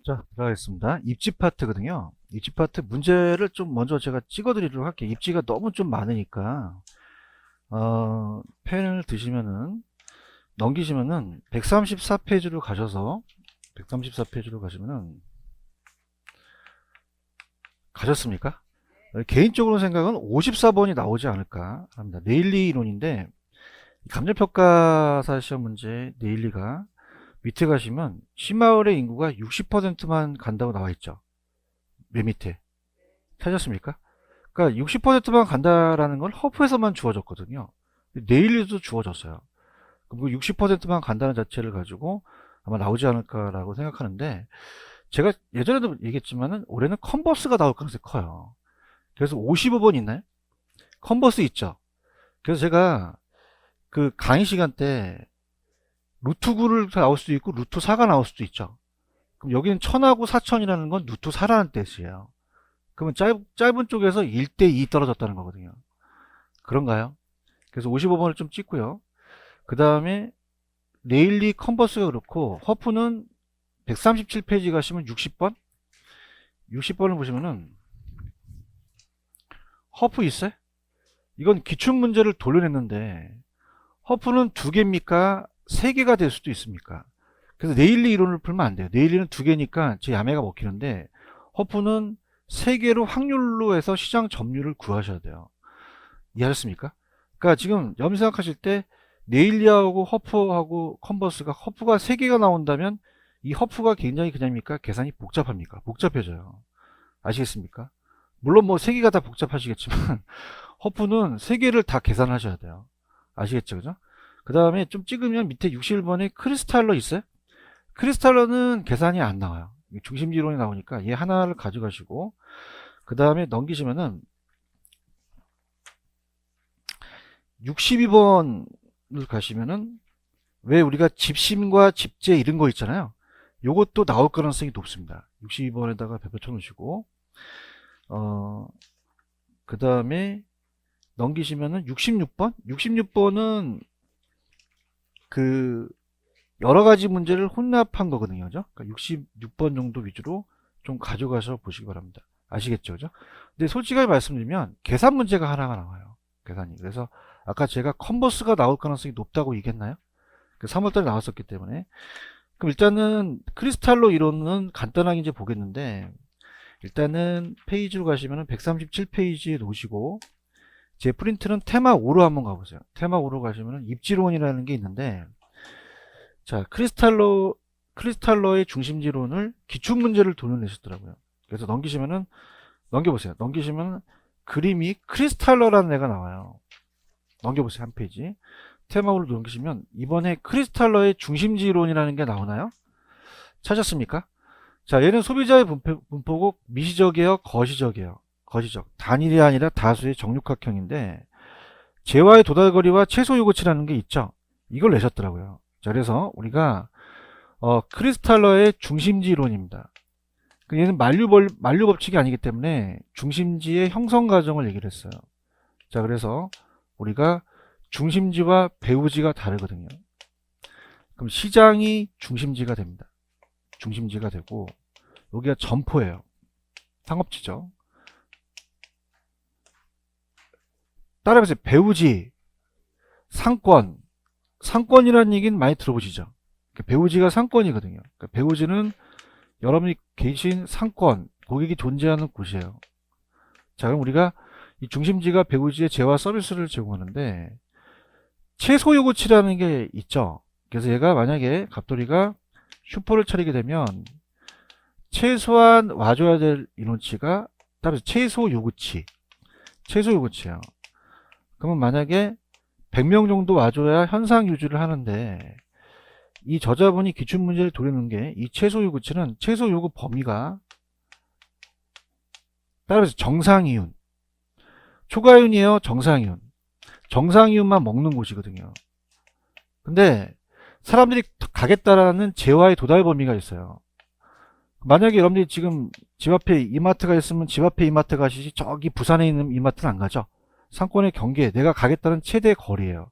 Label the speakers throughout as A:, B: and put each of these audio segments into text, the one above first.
A: 자, 들어가겠습니다. 입지 파트거든요. 입지 파트 문제를 좀 먼저 제가 찍어 드리도록 할게요. 입지가 너무 좀 많으니까 펜을 드시면은 넘기시면은 134페이지로 가셔서 134페이지로 가시면은 가셨습니까? 개인적으로 생각은 54번이 나오지 않을까 합니다. 네일리 이론인데 감정평가사 시험 문제 네일리가 밑에 가시면 시마을의 인구가 60%만 간다고 나와 있죠. 맨 밑에 찾았습니까? 그러니까 60%만 간다라는 건 허프에서만 주어졌거든요. 네일리도 주어졌어요. 그리고 60%만 간다는 자체를 가지고 아마 나오지 않을까라고 생각하는데, 제가 예전에도 얘기했지만은 올해는 컨버스가 나올 가능성이 커요. 그래서 55번 있나요? 컨버스 있죠. 그래서 제가 그 강의 시간 때 루트 9를 나올 수도 있고 루트 4가 나올 수도 있죠. 그럼 여기는 1000하고 4000이라는 건 루트 4라는 뜻이에요. 그러면 짧은 쪽에서 1대2 떨어졌다는 거거든요. 그런가요? 그래서 55번을 좀 찍고요. 그 다음에 네일리 컨버스가 그렇고 허프는 137페이지 가시면 60번? 60번을 보시면은 허프 있어요? 이건 기출문제를 돌려냈는데 허프는 2개입니까? 3개가 될 수도 있습니까? 그래서 네일리 이론을 풀면 안 돼요. 네일리는 2개니까 제 야매가 먹히는데 허프는 3개로 확률로 해서 시장 점유율을 구하셔야 돼요. 이해하셨습니까? 그러니까 지금 여러분 생각하실 때 네일리하고 허프하고 컨버스가 허프가 3개가 나온다면 이 허프가 굉장히 그냥입니까? 계산이 복잡합니까? 복잡해져요. 아시겠습니까? 물론 뭐 3개가 다 복잡하시겠지만 허프는 3개를 다 계산하셔야 돼요. 아시겠죠? 그죠? 그 다음에 좀 찍으면 밑에 61번에 크리스탈러 있어요? 크리스탈러는 계산이 안 나와요. 중심지론이 나오니까 얘 하나를 가져가시고 그 다음에 넘기시면은 62번을 가시면은 왜 우리가 집심과 집재 이런 거 있잖아요. 요것도 나올 가능성이 높습니다. 62번에다가 배표 쳐놓으시고 그 다음에 넘기시면은 66번? 66번은 그 여러가지 문제를 혼납한 거거든요. 그죠? 그러니까 66번 정도 위주로 좀 가져가서 보시기 바랍니다. 아시겠죠? 그죠? 근데 솔직하게 말씀드리면 계산 문제가 하나가 나와요. 계산이. 그래서 아까 제가 컨버스가 나올 가능성이 높다고 얘기했나요? 3월달에 나왔었기 때문에. 그럼 일단은 크리스탈로 이론은 간단하게 이제 보겠는데, 일단은 페이지로 가시면은 137페이지에 놓으시고 제 프린트는 테마 5로 한번 가보세요. 테마 5로 가시면은 입지론이라는 게 있는데, 자, 크리스탈러의 중심지론을 기출문제를 도려내셨더라고요. 그래서 넘기시면은, 넘겨보세요. 넘기시면 그림이 크리스탈러라는 애가 나와요. 넘겨보세요. 한 페이지. 테마로 넘기시면 이번에 크리스탈러의 중심지론이라는 게 나오나요? 찾았습니까? 자, 얘는 소비자의 분포고 미시적이에요? 거시적이에요? 거시적. 단일이 아니라 다수의 정육각형인데 재화의 도달거리와 최소 요구치라는 게 있죠. 이걸 내셨더라고요. 자, 그래서 우리가 크리스탈러의 중심지론입니다. 얘는 만류 법칙이 아니기 때문에 중심지의 형성 과정을 얘기를 했어요. 자, 그래서 우리가 중심지와 배후지가 다르거든요. 그럼 시장이 중심지가 됩니다. 중심지가 되고 여기가 점포예요. 상업지죠. 따라해보세요. 배후지, 상권. 상권이라는 얘기는 많이 들어보시죠. 배후지가 상권이거든요. 배후지는 여러분이 계신 상권, 고객이 존재하는 곳이에요. 자, 그럼 우리가 이 중심지가 배후지에 재화 서비스를 제공하는데 최소 요구치라는 게 있죠. 그래서 얘가 만약에 갑돌이가 슈퍼를 차리게 되면 최소한 와줘야 될 인원치가 따라서 최소 요구치, 최소 요구치예요. 그러면 만약에 100명 정도 와줘야 현상 유지를 하는데 이 저자분이 기출문제를 도려는 게 이 최소 요구치는 최소 요구 범위가 따라서 정상이윤, 초과이윤이에요? 정상이윤. 정상이윤만 먹는 곳이거든요. 근데 사람들이 가겠다라는 재화의 도달 범위가 있어요. 만약에 여러분들이 지금 집 앞에 이마트가 있으면 집 앞에 이마트 가시지 저기 부산에 있는 이마트는 안 가죠. 상권의 경계, 내가 가겠다는 최대 거리예요.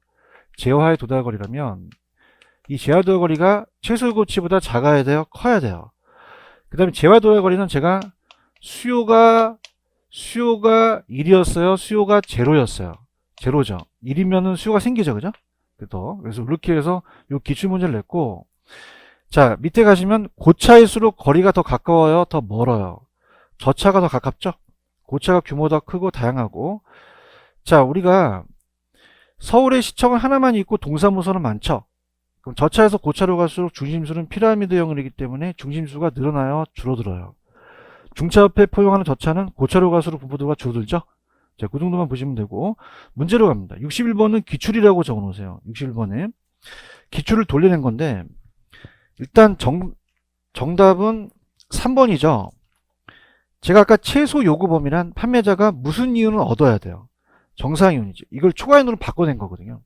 A: 재화의 도달 거리라면 이 재화 도달 거리가 최소 요구치보다 작아야 돼요? 커야 돼요? 그 다음에 재와 도의 거리는 제가 수요가 1이었어요. 수요가 제로였어요. 제로죠. 1이면은 수요가 생기죠. 그죠? 그래서 이렇게 해서 요 기출 문제를 냈고, 자, 밑에 가시면 고차일수록 거리가 더 가까워요, 더 멀어요? 저차가 더 가깝죠? 고차가 규모 더 크고 다양하고. 자, 우리가 서울의 시청은 하나만 있고 동사무소는 많죠? 그럼 저차에서 고차로 갈수록 중심수는 피라미드형이기 때문에 중심수가 늘어나요, 줄어들어요? 중차 옆에 포용하는 저차는 고차로 갈수록 분포도가 줄어들죠? 자, 그 정도만 보시면 되고, 문제로 갑니다. 61번은 기출이라고 적어 놓으세요. 61번에 기출을 돌려낸 건데, 일단 정답은 3번이죠. 제가 아까 최소 요구 범위란 판매자가 무슨 이윤을 얻어야 돼요? 정상이윤이죠. 이걸 초과이윤으로 바꿔낸 거거든요.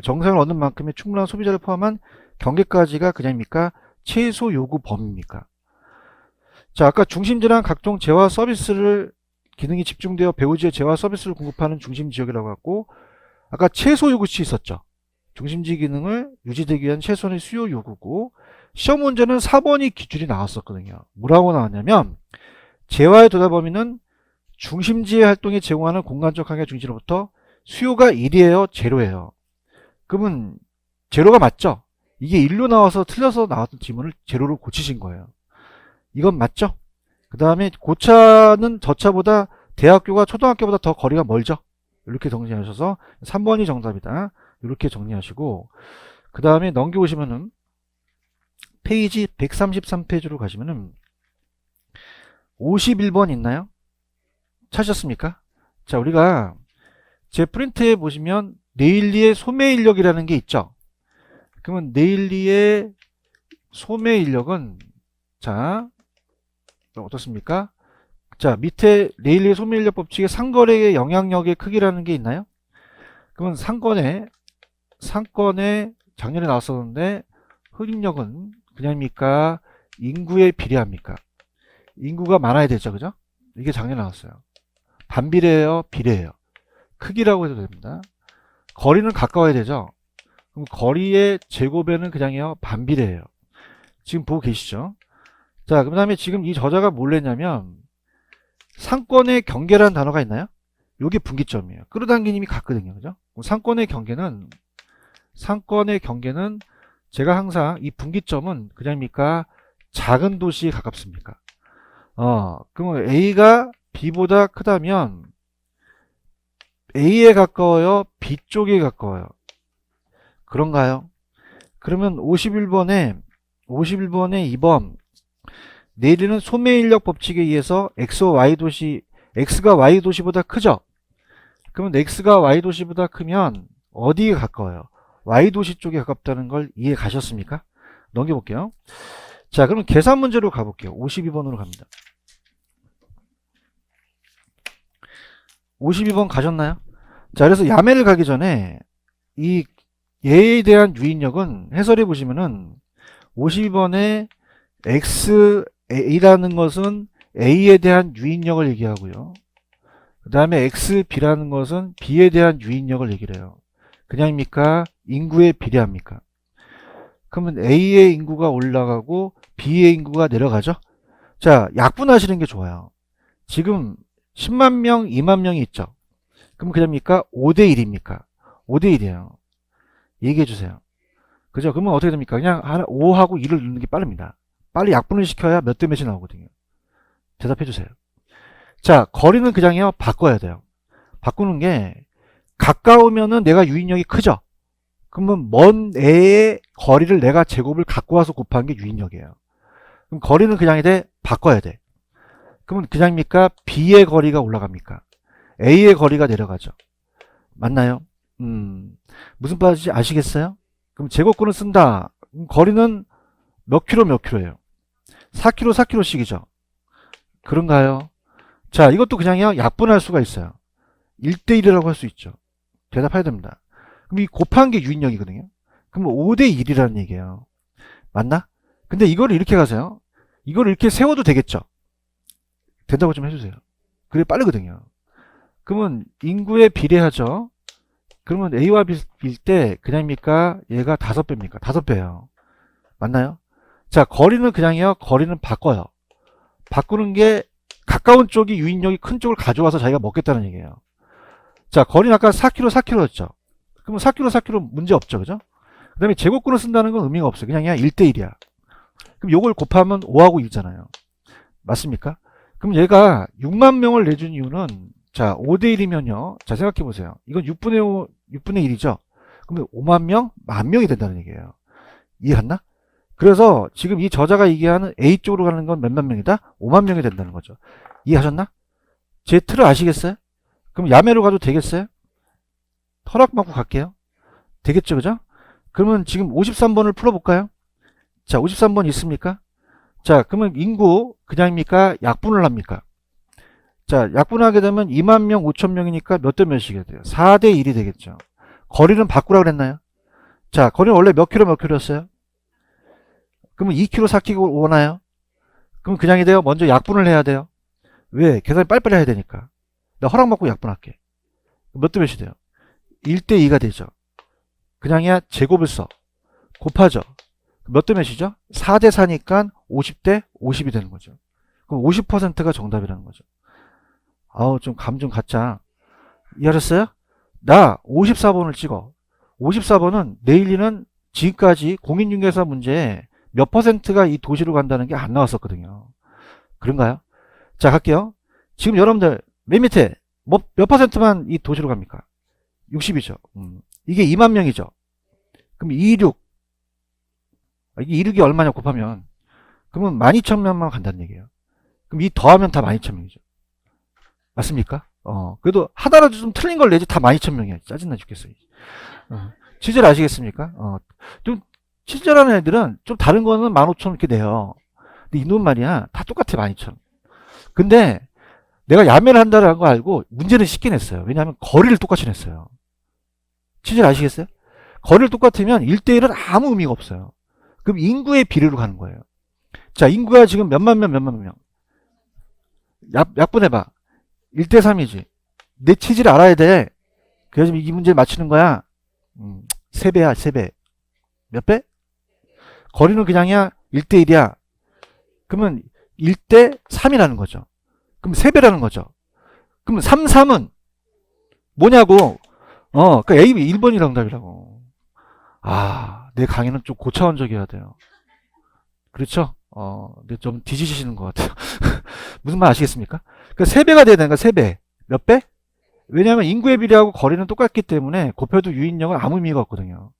A: 정상을 얻는 만큼의 충분한 소비자를 포함한 경계까지가 그냥입니까? 최소 요구 범위입니까? 자, 아까 중심지랑 각종 재화 서비스를 기능이 집중되어 배우지의 재화 서비스를 공급하는 중심지역이라고 했고, 아까 최소 요구치 있었죠. 중심지 기능을 유지되기 위한 최소한의 수요 요구고, 시험 문제는 4번이 기출이 나왔었거든요. 뭐라고 나왔냐면 재화의 도달 범위는 중심지의 활동에 제공하는 공간적 항의 중심으로부터 수요가 1이에요, 제로예요? 그러면 제로가 맞죠? 이게 1로 나와서 틀려서 나왔던 지문을 제로로 고치신 거예요. 이건 맞죠? 그 다음에 고차는 저차보다 대학교가 초등학교보다 더 거리가 멀죠? 이렇게 정리하셔서 3번이 정답이다. 이렇게 정리하시고, 그 다음에 넘겨보시면은 페이지 133페이지로 가시면은 51번 있나요? 찾으셨습니까? 자, 우리가 제 프린트에 보시면 네일리의 소매 인력이라는 게 있죠. 그러면 네일리의 소매 인력은, 자, 어떻습니까? 자, 밑에 네일리의 소매 인력 법칙에 상거래의 영향력의 크기라는 게 있나요? 그러면 상권에 작년에 나왔었는데 흡입력은 그냥입니까? 인구에 비례합니까? 인구가 많아야 되죠, 그죠? 이게 작년에 나왔어요. 반비례예요, 비례예요? 크기라고 해도 됩니다. 거리는 가까워야 되죠. 그럼 거리의 제곱에는 그냥이요, 반비례예요. 지금 보고 계시죠? 자, 그 다음에 지금 이 저자가 뭘 냈냐면 상권의 경계라는 단어가 있나요? 요게 분기점이에요. 끌어당기는 힘이 같거든요, 그죠? 상권의 경계는 제가 항상 이 분기점은 그냥입니까? 작은 도시에 가깝습니까? 그러면 A가 B보다 크다면 A에 가까워요? B 쪽에 가까워요? 그런가요? 그러면 51번에 2번 내리는 소매인력 법칙에 의해서 X가 Y 도시보다 크죠? 그러면 X가 Y 도시보다 크면 어디에 가까워요? Y 도시 쪽에 가깝다는 걸 이해 가셨습니까? 넘겨볼게요. 자, 그럼 계산 문제로 가볼게요. 52번으로 갑니다. 52번 가셨나요? 자, 그래서 야매를 가기 전에 이 얘에 대한 유인력은 해설해 보시면은 52번에 XA라는 것은 A에 대한 유인력을 얘기하고요. 그 다음에 XB라는 것은 B에 대한 유인력을 얘기를 해요. 그냥입니까? 인구에 비례합니까? 그러면 A의 인구가 올라가고 B의 인구가 내려가죠? 자, 약분하시는 게 좋아요. 지금 10만 명, 2만 명이 있죠? 그럼 그냥입니까? 5대 1입니까? 5대 1이에요. 얘기해 주세요. 그죠? 그러면 어떻게 됩니까? 그냥 5하고 2를 넣는 게 빠릅니다. 빨리 약분을 시켜야 몇 대 몇이 나오거든요. 대답해 주세요. 자, 거리는 그냥요, 바꿔야 돼요. 바꾸는 게 가까우면은 내가 유인력이 크죠? 그러면 먼 애의 거리를 내가 제곱을 갖고 와서 곱한 게 유인력이에요. 그럼 거리는 그냥이 돼? 바꿔야 돼. 그러면 그냥입니까? B의 거리가 올라갑니까? A의 거리가 내려가죠. 맞나요? 무슨 말인지 아시겠어요? 그럼 제곱근을 쓴다. 거리는 몇 킬로예요? 4km씩이죠. 그런가요? 자, 이것도 그냥요, 약분할 수가 있어요. 1대1이라고 할 수 있죠. 대답해야 됩니다. 그럼 이 곱한 게 유인력이거든요. 그럼 5대1이라는 얘기예요. 맞나? 근데 이거를 이렇게 가세요. 이거를 이렇게 세워도 되겠죠. 된다고 좀 해주세요. 그게 빠르거든요. 그러면 인구에 비례하죠. 그러면 A와 B일 때 그냥입니까? 얘가 5배입니까? 5배예요. 맞나요? 자, 거리는 그냥이요. 거리는 바꿔요. 바꾸는 게 가까운 쪽이 유인력이 큰 쪽을 가져와서 자기가 먹겠다는 얘기예요. 자, 거리는 아까 4km, 4km였죠. 그러면 4km, 4km 문제 없죠. 그죠? 그 다음에 제곱근을 쓴다는 건 의미가 없어요. 그냥 1대1이야. 그럼 요걸 곱하면 5하고 1잖아요. 맞습니까? 그럼 얘가 6만 명을 내준 이유는, 자, 5대1이면요. 자, 생각해보세요. 이건 6분의 5, 6분의 1이죠? 그러면 5만 명, 10,000명이 된다는 얘기예요. 이해갔나? 그래서 지금 이 저자가 얘기하는 A 쪽으로 가는 건 몇만 명이다? 5만 명이 된다는 거죠. 이해하셨나? 제 틀을 아시겠어요? 그럼 야매로 가도 되겠어요? 허락 받고 갈게요. 되겠죠, 그죠? 그러면 지금 53번을 풀어볼까요? 자, 53번 있습니까? 자, 그러면 인구 그냥입니까? 약분을 합니까? 자, 약분하게 되면 2만 명, 5천 명이니까 몇 대 몇이게 돼요? 4대 1이 되겠죠. 거리는 바꾸라 그랬나요? 자, 거리는 원래 몇 킬로 몇 킬로였어요? 그러면 2km, 4km 오나요? 그럼 그냥이 돼요? 먼저 약분을 해야 돼요. 왜? 계산이 빨리빨리 해야 되니까. 나 허락받고 약분할게. 몇 대 몇이 돼요? 1대 2가 되죠. 그냥이야 제곱을 써. 곱하죠. 몇 대 몇이죠? 4대 4니까 50대 50이 되는 거죠. 그럼 50%가 정답이라는 거죠. 아우, 좀 감 좀 갖자. 이해하셨어요? 나 54번을 찍어. 54번은 내일리는 지금까지 공인중개사 문제에 몇 퍼센트가 이 도시로 간다는 게 안 나왔었거든요. 그런가요? 자, 갈게요. 지금 여러분들 맨 밑에 몇 퍼센트만 이 도시로 갑니까? 60이죠. 이게 2만 명이죠. 그럼 26. 이게 26이 얼마냐 곱하면, 그러면 12,000명만 간다는 얘기예요. 그럼 이 더하면 다 12,000명이죠. 맞습니까? 그래도 하나라도 좀 틀린 걸 내지 다 12,000명이야. 짜증나 죽겠어요. 취재를 아시겠습니까? 좀 친절한 애들은 좀 다른 거는 15,000 이렇게 내요. 근데 이놈 말이야. 다 똑같아, 12,000. 근데 내가 야매를 한다는 거 알고 문제는 쉽게 냈어요. 왜냐하면 거리를 똑같이 냈어요. 취재를 아시겠어요? 거리를 똑같으면 1대1은 아무 의미가 없어요. 그럼 인구의 비례로 가는 거예요. 자, 인구가 지금 몇만 명, 몇만 명. 약분해봐. 1대3이지. 내 취지를 알아야 돼. 그래서 이 문제를 맞추는 거야. 3배야, 3배. 몇 배? 거리는 그냥이야. 1대1이야. 그러면 1대3이라는 거죠. 그럼 3배라는 거죠. 그럼 3, 3은 뭐냐고. 그러니까 A, 1번이 정답이라고. 내 강의는 좀 고차원적이어야 돼요. 그렇죠? 근데 좀 뒤지시는 것 같아요. 무슨 말 아시겠습니까? 그러니까 3배가 돼야 되는 거야, 3배. 몇 배? 왜냐하면 인구의 비례하고 거리는 똑같기 때문에 곱해도 유인력은 아무 의미가 없거든요.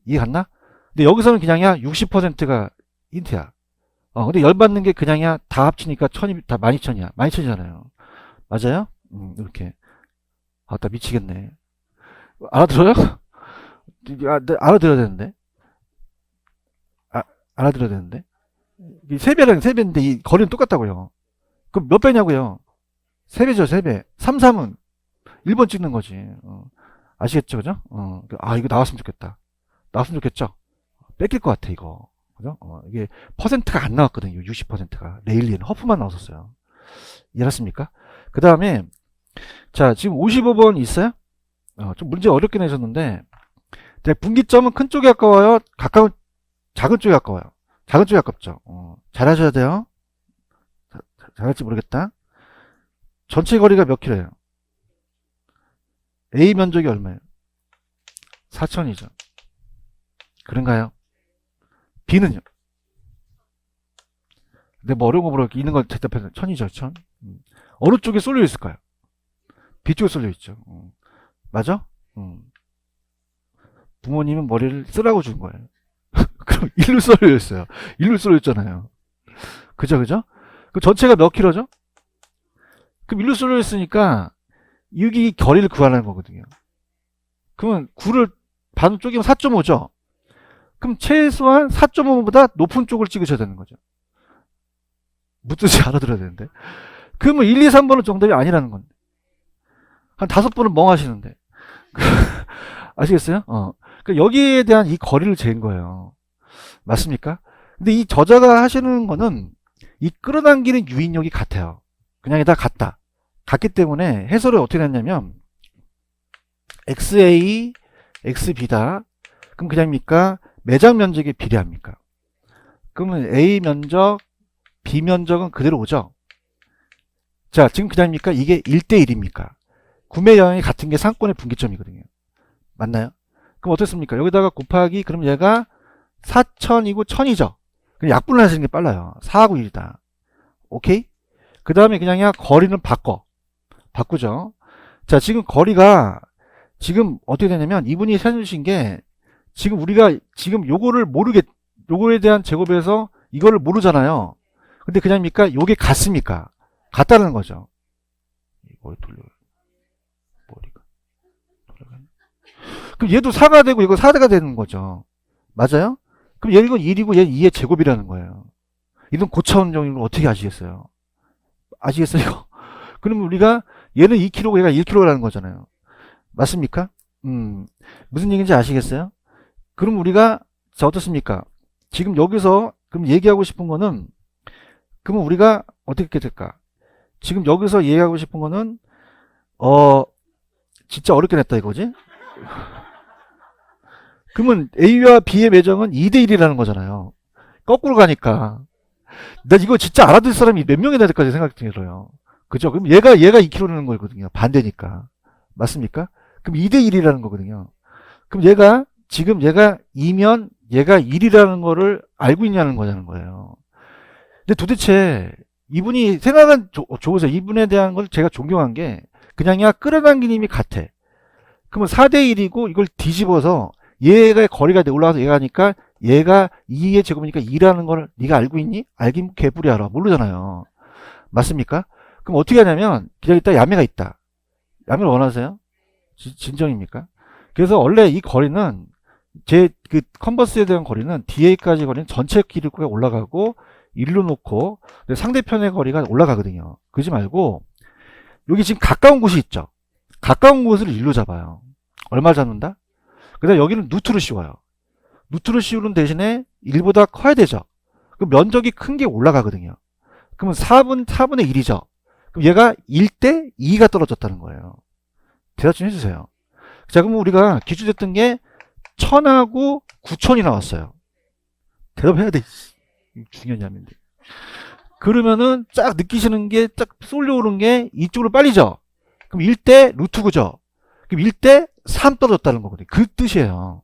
A: 이해 갔나? 근데 여기서는 그냥이야 60%가 인트야. 근데 열받는 게 그냥이야 다 합치니까 1000이 다 12,000이야. 12,000이잖아요. 맞아요? 이렇게. 나 미치겠네. 알아들어요? 네, 알아들어야 되는데. 알아들어야 되는데. 3배랑 3배인데 이 거리는 똑같다고요. 그럼 몇 배냐고요? 3배죠, 3배. 3, 3은 1번 찍는 거지. 아시겠죠, 그죠? 이거 나왔으면 좋겠다. 나왔으면 좋겠죠? 뺏길 것 같아, 이거. 그죠? 이게 퍼센트가 안 나왔거든요. 60%가. 레일리는 허프만 나왔었어요. 이해했습니까? 그 다음에, 자, 지금 55번 있어요? 좀 문제 어렵게 내셨는데, 분기점은 큰 쪽에 가까워요? 작은 쪽에 가까워요? 작은 쪽에 가깝죠. 잘하셔야 돼요. 잘할지 모르겠다. 전체 거리가 몇 킬로예요? A 면적이 얼마예요? 4,000이죠. 그런가요? B는요? 근데 뭐 어려운 거 물어 있는 걸 대답해서 1,000이죠, 1,000. 어느 쪽에 쏠려 있을까요? B 쪽에 쏠려 있죠. 맞아? 부모님은 머리를 쓰라고 준 거예요. 그럼 일로 쏠려 있어요. 일로 쏠려 있잖아요. 그죠, 그죠? 그럼 전체가 몇 킬로죠? 그럼 일로 쏠려 있으니까 여기 거리를 구하라는 거거든요. 그러면 9를 반 쪼개면 4.5죠? 그럼 최소한 4.5보다 높은 쪽을 찍으셔야 되는 거죠. 묻듯이 알아들어야 되는데. 그러면 1, 2, 3번은 정답이 아니라는 건데. 한 5번은 멍하시는데. 아시겠어요? 그러니까 여기에 대한 이 거리를 재는 거예요. 맞습니까? 근데 이 저자가 하시는 거는 이 끌어당기는 유인력이 같아요. 그냥 다 같다. 같기 때문에 해설을 어떻게 했냐면 XA, XB다. 그럼 그냥입니까? 매장 면적에 비례합니까? 그러면 A 면적 비면적은 그대로 오죠. 자, 지금 그냥입니까? 이게 1대1입니까? 구매 영향이 같은 게 상권의 분기점이거든요. 맞나요? 그럼 어떻습니까? 여기다가 곱하기, 그럼 얘가 4,000이고 1,000이죠. 그럼 약분을 하시는 게 빨라요. 4하고 1이다. 오케이? 그 다음에 그냥이야 거리는 바꾸죠. 자, 지금 거리가 지금 어떻게 되냐면 이분이 찾아주신 게 지금 우리가 지금 요거에 대한 제곱에서 이거를 모르잖아요. 근데 그냥입니까? 요게 같습니까? 같다는 거죠. 머리 돌려요. 머리가 돌아가네. 그럼 얘도 4가 되고 이거 4가 되는 거죠. 맞아요? 그럼 얘는 1이고 얘는 2의 제곱이라는 거예요. 이런 고차원적인 걸 어떻게 아시겠어요? 아시겠어요? 그러면 우리가 얘는 2kg고 얘가 1kg라는 거잖아요. 맞습니까? 무슨 얘기인지 아시겠어요? 그럼 우리가 자 어떻습니까? 지금 여기서 그럼 얘기하고 싶은 거는 그러면 우리가 어떻게 될까? 지금 여기서 얘기하고 싶은 거는 진짜 어렵게 냈다 이거지? 그러면 A와 B의 매정은 2대1이라는 거잖아요. 거꾸로 가니까. 나 이거 진짜 알아들 사람이 몇 명이나 될까지 생각이 들어요. 그죠? 그럼 얘가 2kg라는 거거든요. 반대니까. 맞습니까? 그럼 2대1이라는 거거든요. 그럼 지금 얘가 2면 얘가 1이라는 거를 알고 있냐는 거냐는 거예요. 근데 도대체 이분이 생각은 좋으세요. 이분에 대한 걸 제가 존경한 게 그냥이야 끌어당긴 힘이 같아. 그러면 4대1이고 이걸 뒤집어서 얘가 거리가 올라가서 얘가 하니까 얘가 2의 제곱이니까 2라는 걸 네가 알고 있니? 알긴 개뿔이 알아. 모르잖아요. 맞습니까? 그럼 어떻게 하냐면 기다렸다 야매가 있다. 야매를 원하세요? 진정입니까? 그래서 원래 이 거리는 제 그 컨버스에 대한 거리는 DA까지 거리는 전체 길이가 올라가고 1로 놓고 상대편의 거리가 올라가거든요. 그러지 말고 여기 지금 가까운 곳이 있죠. 가까운 곳을 1로 잡아요. 얼마 잡는다? 그 다음에 여기는 루트로 씌워요. 루트로 씌우는 대신에 1보다 커야 되죠. 그럼 면적이 큰 게 올라가거든요. 그러면 4분의 1이죠. 그럼 얘가 1대 2가 떨어졌다는 거예요. 대답 좀 해주세요. 자, 그럼 우리가 기출됐던 게 1000하고 9000이 나왔어요. 대답해야 돼. 중요한 야인데. 그러면은 쫙 느끼시는 게 쫙 쏠려오는 게 이쪽으로 빨리죠. 그럼 1대 루트 9죠. 그럼 1대 3 떨어졌다는 거거든요. 그 뜻이에요.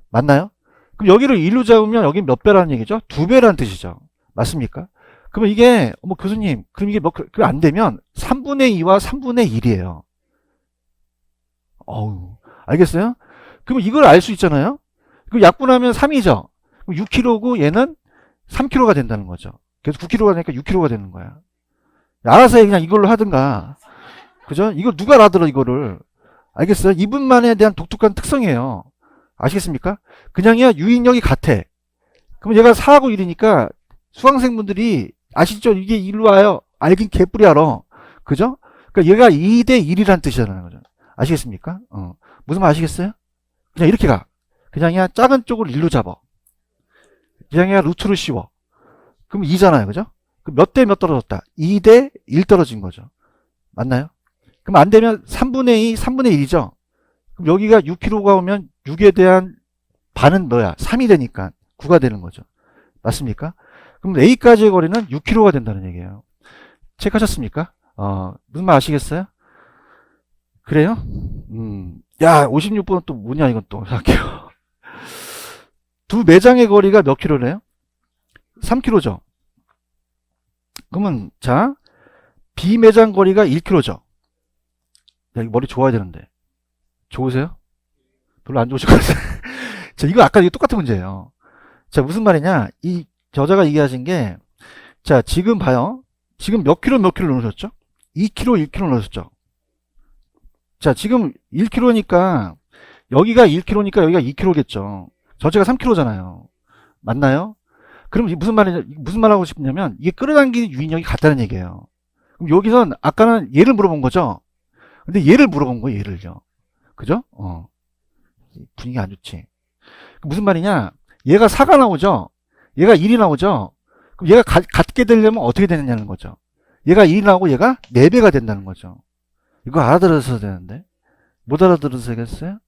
A: 맞나요? 그럼 여기를 1로 잡으면 여기 몇 배라는 얘기죠? 2배라는 뜻이죠. 맞습니까? 그러면 이게 교수님 그럼 이게 안 되면 3분의 2와 3분의 1이에요. 알겠어요? 그럼 이걸 알 수 있잖아요. 그럼 약분하면 3이죠. 그럼 6kg고 얘는 3kg가 된다는 거죠. 그래서 9kg가 되니까 6kg가 되는 거야. 알아서 그냥 이걸로 하든가. 그죠? 이거 누가 알아들어 이거를. 알겠어요? 이분만에 대한 독특한 특성이에요. 아시겠습니까? 그냥이야 유인력이 같아. 그럼 얘가 4하고 1이니까 수강생분들이 아시죠? 이게 1로 와요. 알긴 개뿔이 알아. 그죠? 그러니까 얘가 2대 1이라는 뜻이라는 거죠. 아시겠습니까? 무슨 말 아시겠어요? 그냥 이렇게 가. 그냥이야 작은 쪽을 1로 잡아. 그냥이야 루트로 씌워. 그럼 2잖아요. 그죠? 그럼 몇 대 몇 떨어졌다? 2대 1 떨어진 거죠. 맞나요? 그럼 안 되면 3분의 2, 3분의 1이죠? 그럼 여기가 6kg가 오면 6에 대한 반은 뭐야? 3이 되니까 9가 되는 거죠. 맞습니까? 그럼 A까지의 거리는 6kg가 된다는 얘기예요. 체크하셨습니까? 무슨 말 아시겠어요? 그래요? 야, 56번은 또 뭐냐, 이건 또. 할게요. 두 매장의 거리가 몇 킬로래요? 3kg죠. 그러면, 자, B 매장 거리가 1kg죠. 야, 이 머리 좋아야 되는데. 좋으세요? 별로 안 좋으실 것 같아요. 자, 이거 아까 이거 똑같은 문제예요. 자, 무슨 말이냐? 이 저자가 얘기하신 게, 자, 지금 봐요. 지금 몇 킬로 넣으셨죠? 2kg, 1kg 넣으셨죠? 자, 지금 1kg니까, 여기가 1kg니까 여기가 2kg겠죠. 전체가 3kg잖아요. 맞나요? 그럼 무슨 말 하고 싶냐면, 이게 끌어당기는 유인력이 같다는 얘기예요. 그럼 여기선, 아까는 얘를 물어본 거죠? 근데 얘를 물어본 거예요, 얘를요. 그죠? 분위기 안 좋지. 무슨 말이냐? 얘가 4가 나오죠? 얘가 1이 나오죠? 그럼 얘가 같게 되려면 어떻게 되느냐는 거죠. 얘가 1이 나오고 얘가 4배가 된다는 거죠. 이거 알아들어서 되는데. 못 알아들으시겠어요?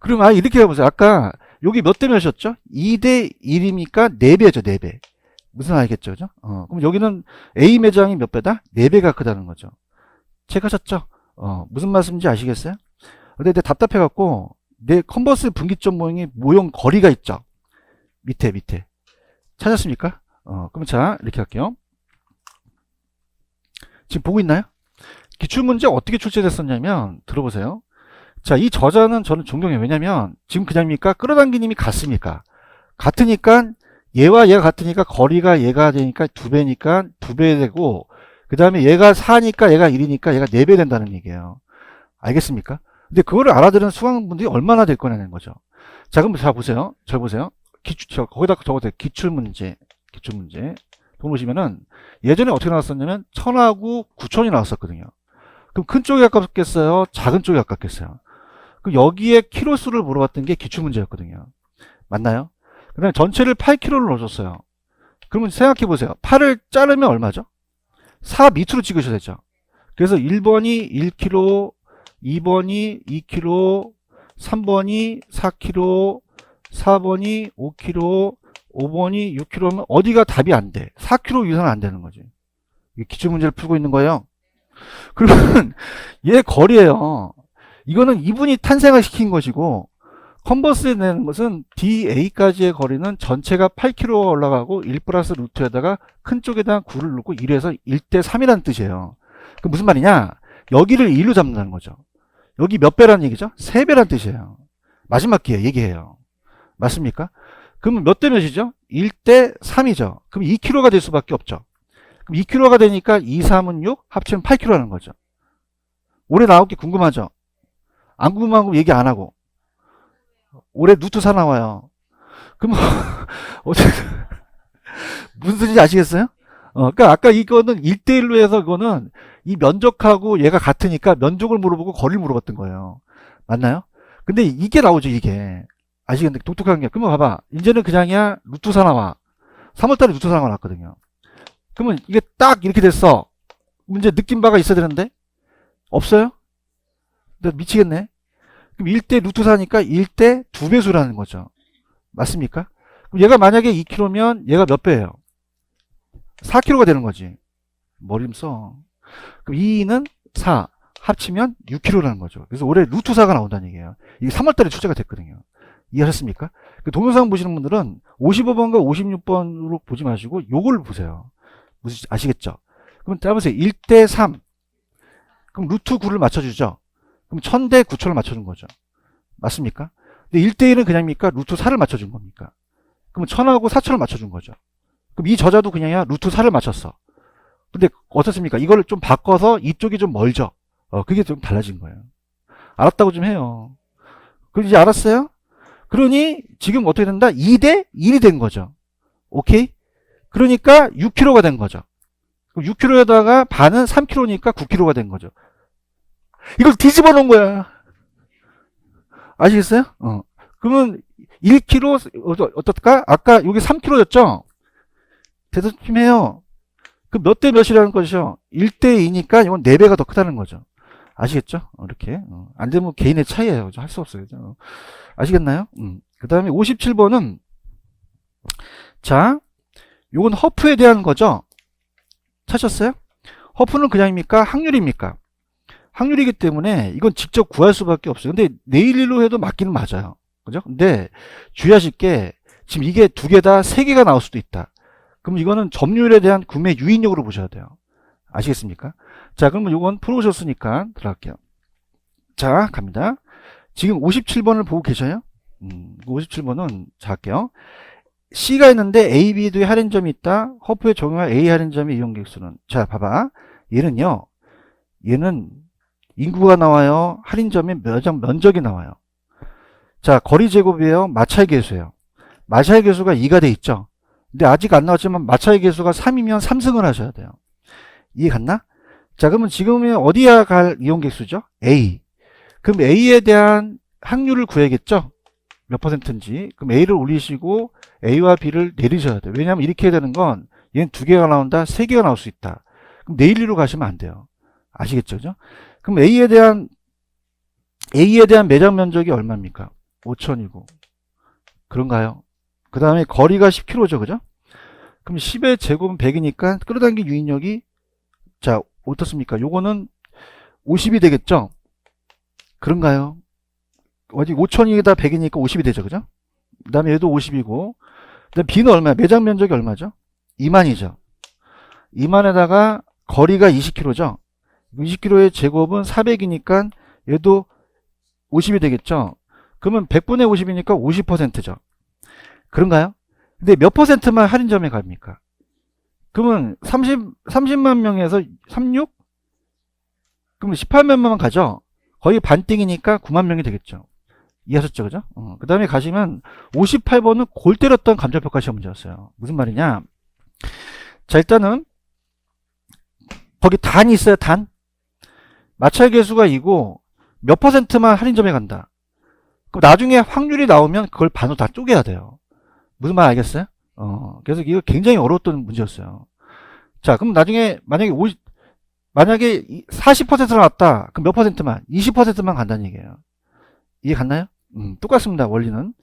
A: 그럼 이렇게 해보세요. 아까 여기 몇 대 몇이었죠? 2대 1이니까 4배죠, 4배. 무슨 알겠죠? 그죠? 그럼 여기는 A 매장이 몇 배다? 4배가 크다는 거죠. 체크하셨죠? 무슨 말씀인지 아시겠어요? 근데 답답해갖고, 내 컨버스 분기점 모형 거리가 있죠? 밑에. 찾았습니까? 그럼 자, 이렇게 할게요. 지금 보고 있나요? 기출문제 어떻게 출제됐었냐면, 들어보세요. 자, 이 저자는 저는 존경해요. 왜냐면, 지금 그냥입니까? 끌어당기님이 같습니까? 같으니까, 얘와 얘가 같으니까, 거리가 얘가 되니까 2배니까 2배 되고, 그 다음에 얘가 4니까 얘가 1이니까 얘가 4배 된다는 얘기예요. 알겠습니까? 근데 그거를 알아들은 수강분들이 얼마나 될 거냐는 거죠. 자, 그럼 자, 보세요. 잘 보세요. 거기다 적어도 기출문제. 돈 보시면은, 예전에 어떻게 나왔었냐면, 1000하고 9000이 나왔었거든요. 그럼 큰 쪽이 가깝겠어요? 작은 쪽이 가깝겠어요? 그럼 여기에 키로수를 물어봤던 게 기출문제였거든요. 맞나요? 그 다음에 전체를 8kg를 넣어줬어요. 그러면 생각해 보세요. 8을 자르면 얼마죠? 4 밑으로 찍으셔야 되죠. 그래서 1번이 1kg, 2번이 2kg, 3번이 4kg, 4번이 5kg, 5번이 6kg면 어디가 답이 안 돼? 4kg 이상은 안 되는 거지. 이게 기출문제를 풀고 있는 거예요. 그러면 얘 거리예요. 이거는 이분이 탄생을 시킨 것이고, 컨버스에 내는 것은 DA까지의 거리는 전체가 8km 올라가고 1 플러스 루트에다가 큰 쪽에다 9를 넣고 1에서 1대 3이라는 뜻이에요. 그 무슨 말이냐? 여기를 1로 잡는다는 거죠. 여기 몇 배라는 얘기죠? 3배라는 뜻이에요. 마지막 기회 얘기해요. 맞습니까? 그러면 몇 대 몇이죠? 1대 3이죠. 그럼 2km가 될 수밖에 없죠. 그럼 2km가 되니까 2, 3은 6, 합치면 8km라는 거죠. 올해 나올 게 궁금하죠? 안 궁금하고 얘기 안 하고. 올해 루트 4 나와요. 그럼 어쨌든 무슨 뜻인지 아시겠어요? 그러니까 아까 이거는 1대1로 해서 이거는 이 면적하고 얘가 같으니까 면적을 물어보고 거리를 물어봤던 거예요. 맞나요? 근데 이게 나오죠, 이게. 아시겠는데 독특한 게. 그러면 봐봐. 이제는 그냥이야 루트 4 나와. 3월달에 루트 4가 나왔거든요. 그러면 이게 딱 이렇게 됐어. 문제 느낀 바가 있어야 되는데 없어요? 나 미치겠네. 그럼 1대 루트 4니까 1대 2배수라는 거죠. 맞습니까? 그럼 얘가 만약에 2kg면 얘가 몇 배예요? 4kg가 되는 거지. 머리 좀 써. 그럼 2는 4 합치면 6kg라는 거죠. 그래서 올해 루트 4가 나온다는 얘기예요. 이게 3월달에 출제가 됐거든요. 이해하셨습니까? 그 동영상 보시는 분들은 55번과 56번으로 보지 마시고 요걸 보세요. 무슨 아시겠죠? 그럼 따보세요. 1대 3. 그럼 루트 9를 맞춰주죠. 그럼 1000대 9000을 맞춰준 거죠. 맞습니까? 근데 1대1은 그냥입니까? 루트 4를 맞춰준 겁니까? 그럼 1000하고 4000을 맞춰준 거죠. 그럼 이 저자도 그냥이야 루트 4를 맞췄어. 근데 어떻습니까? 이걸 좀 바꿔서 이쪽이 좀 멀죠. 그게 좀 달라진 거예요. 알았다고 좀 해요. 그럼 이제 알았어요? 그러니 지금 어떻게 된다? 2대 1이 된 거죠. 오케이? 그러니까 6kg가 된 거죠. 그럼 6kg에다가 반은 3kg니까 9kg가 된 거죠. 이걸 뒤집어 놓은 거야. 아시겠어요? 그러면 1kg 어떨까? 아까 여기 3kg였죠? 대답 좀 해요. 그 몇 대 몇이라는 것이죠? 1대 2니까 이건 4배가 더 크다는 거죠. 아시겠죠? 이렇게. 안 되면 개인의 차이예요. 할 수 없어요. 아시겠나요? 그 다음에 57번은 자, 요건 허프에 대한 거죠? 찾으셨어요? 허프는 그냥입니까? 확률입니까? 확률이기 때문에 이건 직접 구할 수밖에 없어요. 근데 내일 일로 해도 맞기는 맞아요. 그죠? 근데 주의하실 게 지금 이게 2개 다 3개가 나올 수도 있다. 그럼 이거는 점유율에 대한 구매 유인력으로 보셔야 돼요. 아시겠습니까? 자, 그러면 이건 풀어오셨으니까 들어갈게요. 자, 갑니다. 지금 57번을 보고 계셔요? 57번은 자, 할게요. C가 있는데 A, B, D의 할인점이 있다. 허프에 적용할 A 할인점의 이용객수는. 자, 봐봐. 얘는요. 얘는 인구가 나와요. 할인점의 면적이 나와요. 자, 거리 제곱이에요. 마찰 계수예요. 마찰 계수가 2가 돼 있죠. 근데 아직 안 나왔지만 마찰 계수가 3이면 3승을 하셔야 돼요. 이해 갔나? 자, 그러면 지금은 어디야 갈 이용객수죠? A. 그럼 A에 대한 확률을 구해야겠죠? 몇 %인지. 그럼 A를 올리시고 A와 B를 내리셔야 돼요. 왜냐하면 이렇게 해야 되는 건 얘는 2개가 나온다, 3개가 나올 수 있다. 그럼 내일리로 가시면 안 돼요. 아시겠죠? 그죠? 그럼 A에 대한 매장 면적이 얼마입니까? 5000이고. 그런가요? 그 다음에 거리가 10km죠. 그죠? 그럼 10의 제곱은 100이니까 끌어당긴 유인력이 자 어떻습니까? 요거는 50이 되겠죠? 그런가요? 어디 5천이다 100이니까 50이 되죠, 그죠? 그 다음에 얘도 50이고, 그 다음에 B는 얼마야? 매장 면적이 얼마죠? 2만이죠. 2만에다가 거리가 20km죠. 20km의 제곱은 400이니까 얘도 50이 되겠죠. 그러면 100분의 50이니까 50%죠. 그런가요? 근데 몇 퍼센트만 할인점에 갑니까? 그러면 30만 명에서 36? 그럼 18만 명만 가죠. 거의 반띵이니까 9만 명이 되겠죠. 이해하셨죠? 그죠? 그 다음에 가시면 58번은 골 때렸던 감정평가 시험 문제였어요. 무슨 말이냐? 자, 일단은 거기 단이 있어요. 단. 마찰 계수가 이고 몇 퍼센트만 할인점에 간다. 그럼 나중에 확률이 나오면 그걸 반으로 다 쪼개야 돼요. 무슨 말 알겠어요? 그래서 이거 굉장히 어려웠던 문제였어요. 자, 그럼 나중에 만약에 40%가 나왔다. 그럼 몇 퍼센트만? 20%만 간다는 얘기예요. 이해 갔나요? 똑같습니다. 원리는.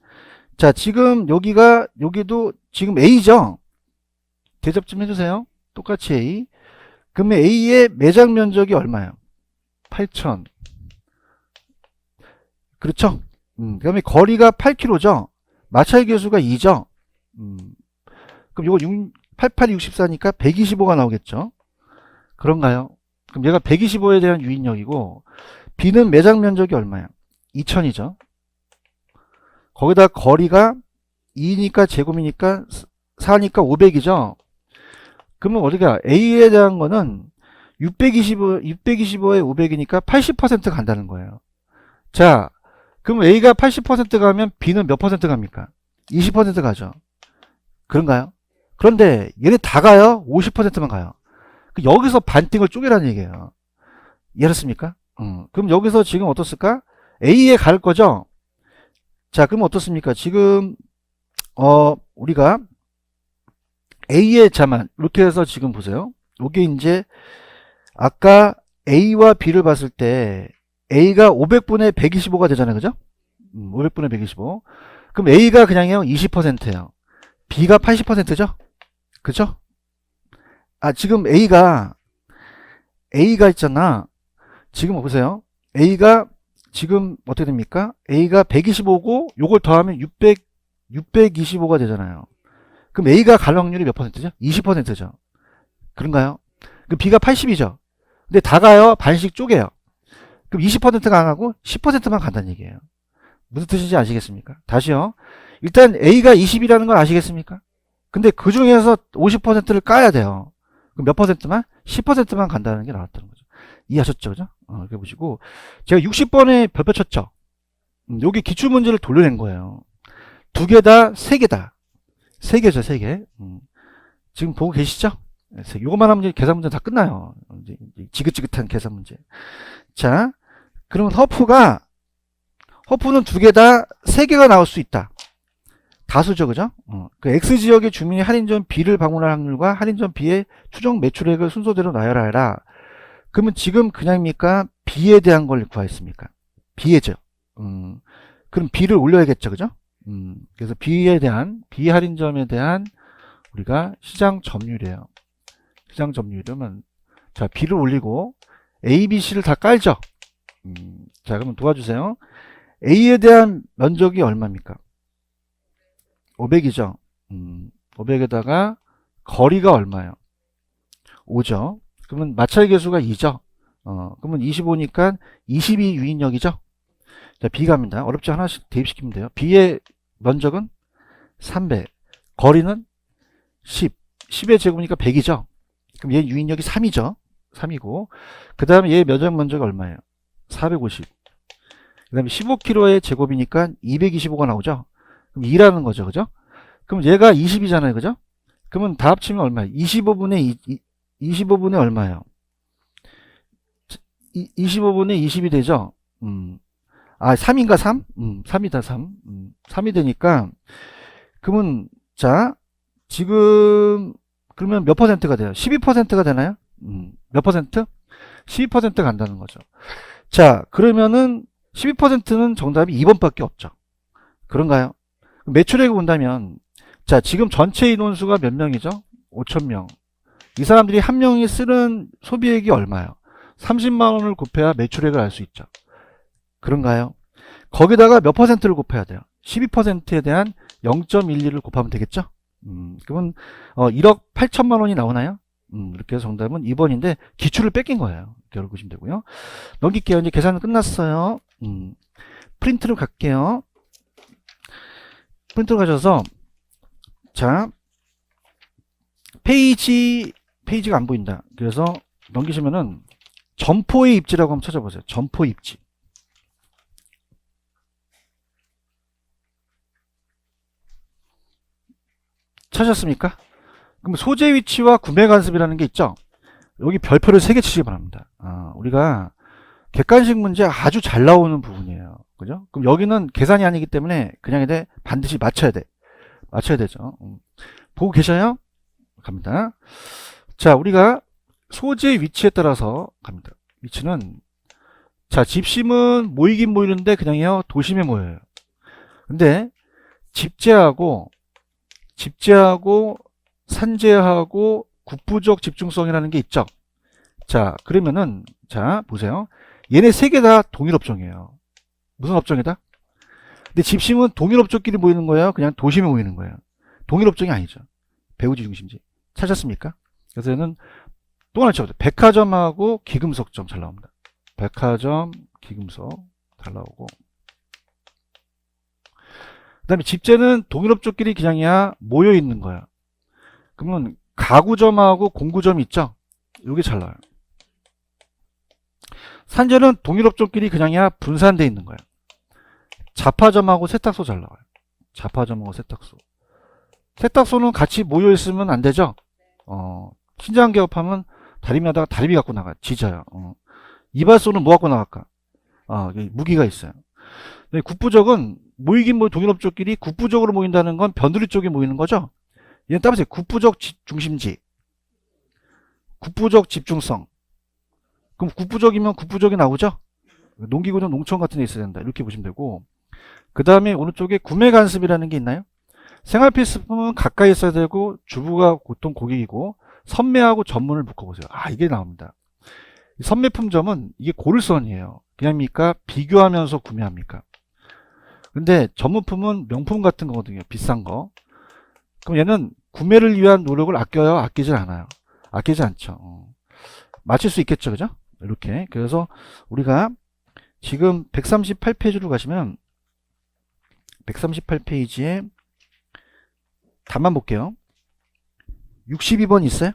A: 자, 지금 여기도 지금 A죠? 대접 좀 해주세요. 똑같이 A. 그러면 A의 매장 면적이 얼마예요? 8,000. 그렇죠? 그 다음에 거리가 8km죠? 마찰 계수가 2죠? 그럼 이거 88이 64니까 125가 나오겠죠? 그런가요? 그럼 얘가 125에 대한 유인력이고, B는 매장 면적이 얼마야? 2000이죠? 거기다 거리가 2니까 제곱이니까 4니까 500이죠? 그러면 어디가 A에 대한 거는 625에 500이니까 80% 간다는 거예요. 자, 그럼 A가 80% 가면 B는 몇 퍼센트 갑니까? 20% 가죠. 그런가요? 그런데 얘네 다 가요? 50%만 가요. 여기서 반띵을 쪼개라는 얘기예요. 이해했습니까? 그럼 여기서 지금 어떻습니까? A에 갈 거죠? 자, 그럼 어떻습니까? 지금 우리가 A의 자만 이렇게 해서 지금 보세요. 이게 이제 아까 A와 B를 봤을 때 A가 500분의 125가 되잖아요. 그죠? 500분의 125. 그럼 A가 그냥요 20%예요. B가 80%죠? 그죠? 아, 지금 A가 있잖아. 지금 보세요. A가 지금 어떻게 됩니까? A가 125고 요걸 더하면 625가 되잖아요. 그럼 A가 갈 확률이 몇 퍼센트죠? 20%죠. 그런가요? 그럼 B가 80이죠. 근데 다 가요? 반씩 쪼개요. 그럼 20%가 안 가고 10%만 간다는 얘기예요. 무슨 뜻인지 아시겠습니까? 다시요. 일단 A가 20이라는 걸 아시겠습니까? 근데 그 중에서 50%를 까야 돼요. 그럼 몇 퍼센트만? 10%만 간다는 게 나왔다는 거죠. 이해하셨죠? 그죠? 이렇게 보시고. 제가 60번에 별표 쳤죠? 여기 기출문제를 돌려낸 거예요. 두 개다, 세 개다. 세 개죠, 세 개. 지금 보고 계시죠? 요것만 하면 이제 계산 문제 다 끝나요. 이제 지긋지긋한 계산 문제. 자, 그러면 허프는 두 개다, 세 개가 나올 수 있다. 다수죠, 그죠? 그 X지역의 주민이 할인점 B를 방문할 확률과 할인점 B의 추정 매출액을 순서대로 나열하여라. 그러면 지금 그냥입니까? B에 대한 걸 구하였습니까? B에죠. 그럼 B를 올려야겠죠, 그죠? 그래서 B 할인점에 대한 우리가 시장 점유율이에요. 시장 점유율이면, 자, B를 올리고, A, B, C를 다 깔죠? 자, 그러면 도와주세요. A에 대한 면적이 얼마입니까? 500이죠. 500에다가 거리가 얼마예요? 5죠. 그러면 마찰 계수가 2죠. 그러면 25니까 22 유인력이죠. 자, B 갑니다. 어렵지 하나씩 대입시키면 돼요. B의 면적은 300. 거리는 10. 10의 제곱이니까 100이죠. 그럼 얘 유인력이 3이죠. 3이고. 그 다음에 얘 면적이 얼마예요? 450. 그 다음에 15kg의 제곱이니까 225가 나오죠. 그럼 2라는 거죠. 그죠? 그럼 얘가 20이잖아요. 그죠? 그러면 다 합치면 얼마예요? 25분의 얼마예요? 25분의 20이 되죠? 3인가 3? 3이다, 3. 3이 되니까, 그러면, 자, 지금, 그러면 몇 퍼센트가 돼요? 12%가 되나요? 몇 퍼센트? 12% 간다는 거죠. 자, 그러면은, 12%는 정답이 2번밖에 없죠. 그런가요? 매출액을 본다면, 자, 지금 전체 인원수가 몇 명이죠? 5,000명. 이 사람들이 한 명이 쓰는 소비액이 얼마예요? 30만 원을 곱해야 매출액을 알 수 있죠. 그런가요? 거기다가 몇 퍼센트를 곱해야 돼요? 12%에 대한 0.12를 곱하면 되겠죠? 그러면 1억 8천만 원이 나오나요? 이렇게 해서 정답은 2번인데 기출을 뺏긴 거예요. 이렇게 보시면 되고요. 넘길게요. 이제 계산은 끝났어요. 프린트로 갈게요. 프린트로 가셔서 자 페이지가 안 보인다. 그래서 넘기시면은 점포의 입지라고 한번 찾아보세요. 점포 입지. 찾으셨습니까? 그럼 소재 위치와 구매 관습이라는 게 있죠. 여기 별표를 3개 치시기 바랍니다. 우리가 객관식 문제 아주 잘 나오는 부분이에요. 그죠? 그럼 여기는 계산이 아니기 때문에 그냥 이제 반드시 맞춰야 돼. 맞춰야 되죠. 보고 계셔요? 갑니다. 자, 우리가 소재 위치에 따라서 갑니다. 위치는 자, 집심은 모이긴 모이는데 그냥요 도심에 모여요. 근데 집재하고 산재하고 국부적 집중성이라는 게 있죠. 자, 그러면은 자 보세요. 얘네 3개 다 동일 업종이에요. 무슨 업종이다? 근데 집심은 동일 업종끼리 모이는 거예요? 그냥 도심에 모이는 거예요? 동일 업종이 아니죠. 배우지 중심지. 찾았습니까? 그래서 얘는 또 하나 쳐보세요. 백화점하고 기금속점 잘 나옵니다. 백화점, 기금속 잘 나오고. 그 다음에 집재는 동일 업종끼리 그냥이야 모여 있는 거야. 그러면 가구점하고 공구점이 있죠? 이게 잘 나와요. 산재는 동일 업종끼리 그냥이야 분산되어 있는 거야. 자파점하고 세탁소 잘 나와요. 자파점하고 세탁소. 세탁소는 같이 모여 있으면 안 되죠? 신장 개업하면 다리미하다가 다리미 갖고 나가 지져요. 이발소는 뭐 갖고 나갈까? 무기가 있어요. 국부적은 모이긴 동일 업종끼리 국부적으로 모인다는 건 변두리 쪽에 모이는 거죠. 얘는 따보세요. 국부적 중심지, 국부적 집중성. 그럼 국부적이면 국부적이 나오죠. 농기구는 농촌 같은 데 있어야 된다. 이렇게 보시면 되고, 그 다음에 오른쪽에 구매 관습이라는 게 있나요? 생활필수품은 가까이 있어야 되고 주부가 보통 고객이고 선매하고 전문을 묶어보세요. 이게 나옵니다. 선매품점은 이게 고를선이에요. 그냥입니까? 비교하면서 구매합니까? 근데 전문품은 명품 같은 거거든요. 비싼 거. 그럼 얘는 구매를 위한 노력을 아껴요? 아끼질 않아요? 아끼지 않죠. 맞출 수 있겠죠. 그죠? 이렇게. 그래서 우리가 지금 138페이지로 가시면 138페이지에 답만 볼게요. 62번 있어요?